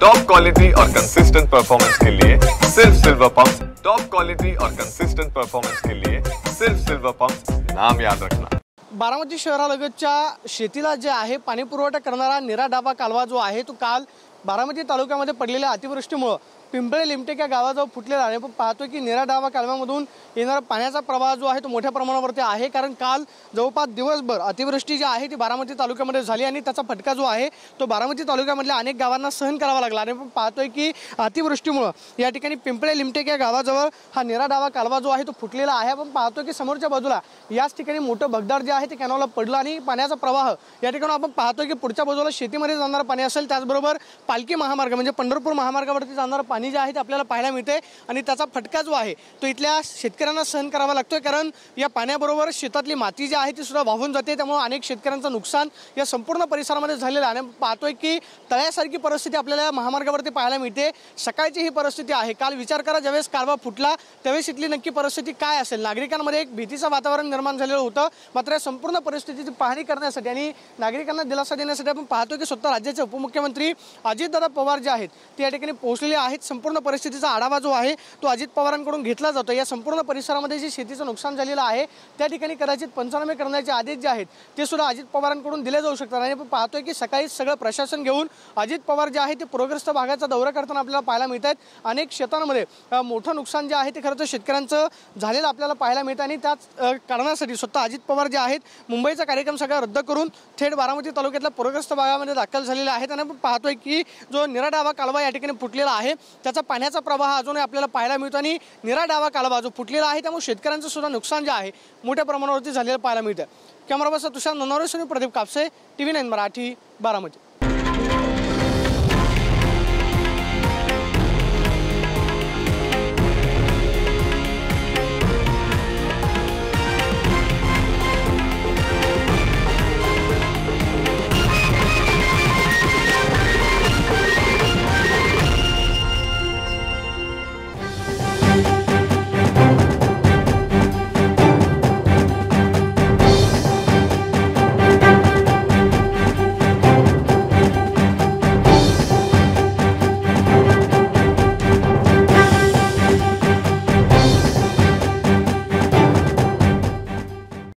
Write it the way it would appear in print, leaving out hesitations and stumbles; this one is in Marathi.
टॉप क्वालिटी और कंसिस्टेंट परफॉर्मेंस के लिए सिर्फ सिल्वर पंप्स। टॉप क्वालिटी और कंसिस्टेंट परफॉर्मेंस के लिए सिर्फ सिल्वर पंप्स, नाम याद रखना। बारामती शहरालगतच्या शेतीला जे आहे पाणी पुरवठा करणारा निरा डाबा कालवा जो आहे तो काल बारामती तालुक्यामध्ये पडलेल्या अतिवृष्टीमुळे पिंपळे लिमटेक या गावाजवळ फुटलेला आहे। पण पाहतोय की निरा डाबा कालव्यामधून येणारा पाण्याचा प्रवाह जो आहे तो मोठ्या प्रमाणावरती आहे, कारण काल जवळपास दिवसभर अतिवृष्टी जी आहे ती बारामती तालुक्यामध्ये झाली आणि त्याचा फटका जो आहे तो बारामती तालुक्यामधल्या अनेक गावांना सहन करावा लागला। आणि पण पाहतोय की अतिवृष्टीमुळे या ठिकाणी पिंपळे लिमटेक या गावाजवळ हा निरा डाबा कालवा जो आहे तो फुटलेला आहे। आपण पाहतोय की समोरच्या बाजूला याच ठिकाणी मोठं भगदाड जे आहे ते कॅनॉलला पडलं आणि पाण्याचा प्रवाह या ठिकाणी आपण पाहतोय की पुढच्या बाजूला शेतीमध्ये जाणारं पाणी असेल, त्याचबरोबर पालखी महामार्ग म्हणजे पंढरपूर महामार्गावरती जाणारं पाणी जे आहे ते आपल्याला पाहायला मिळते आणि त्याचा फटका जो आहे तो इथल्या शेतकऱ्यांना सहन करावा लागतोय, कारण या पाण्याबरोबर शेतातली माती जी आहे ती सुद्धा वाहून जाते। त्यामुळे अनेक शेतकऱ्यांचं नुकसान या संपूर्ण परिसरामध्ये झालेलं आहे। पाहतोय की तळ्यासारखी परिस्थिती आपल्याला माहामार्गावरती पाहायला मिळते। सकाळची ही परिस्थिती आहे। काल विचार करा ज्यावेळेस कालवा फुटला त्यावेळेस इथली नक्की परिस्थिती काय असेल। नागरिकांमध्ये एक भीतीचं वातावरण निर्माण झालेलं होतं। मात्र या संपूर्ण परिस्थितीची पाहणी करण्यासाठी आणि नागरिकांना दिलासा देण्यासाठी आपण पाहतोय की स्वतः राज्याचे उपमुख्यमंत्री अजितदादा पवार जे आहेत ते या ठिकाणी पोहोचलेले आहेत। संपूर्ण परिस्थितीचा आढावा जो आहे तो अजित पवारांकडून घेतला जातो। या संपूर्ण परिसरामध्ये जे शेतीचं नुकसान झालेलं आहे त्या ठिकाणी कदाचित पंचनामे करण्याचे आदेश जे आहेत ते सुद्धा अजित पवारांकडून दिले जाऊ शकतात। आणि आपण पाहतोय की सकाळी सगळं प्रशासन घेऊन अजित पवार जे आहे ते पूरग्रस्त भागाचा दौरा करताना आपल्याला पाहायला मिळत आहेत। अनेक शेतांमध्ये मोठं नुकसान जे आहे ते खरं तर शेतकऱ्यांचं झालेलं आपल्याला पाहायला मिळतं आणि त्याच कारणासाठी स्वतः अजित पवार जे आहेत मुंबईचा कार्यक्रम सगळा रद्द करून थेट बारामती तालुक्यातल्या पूरग्रस्त भागामध्ये दाखल झालेले आहेत। आणि आपण पाहतोय की जो निरा डाबा कालवा या ठिकाणी फुटलेला आहे त्याचा पाण्याचा प्रवाह अजूनही आपल्याला पाहायला मिळतो आणि निरा डावा कालवा जो फुटलेला आहे त्यामुळे शेतकऱ्यांचं सुद्धा नुकसान जे आहे मोठ्या प्रमाणावरती झालेलं पाहायला मिळतं। कॅमेरा पर्सन तुषार ननवरे, प्रदीप कापसे, TV9 मराठी, बारामती।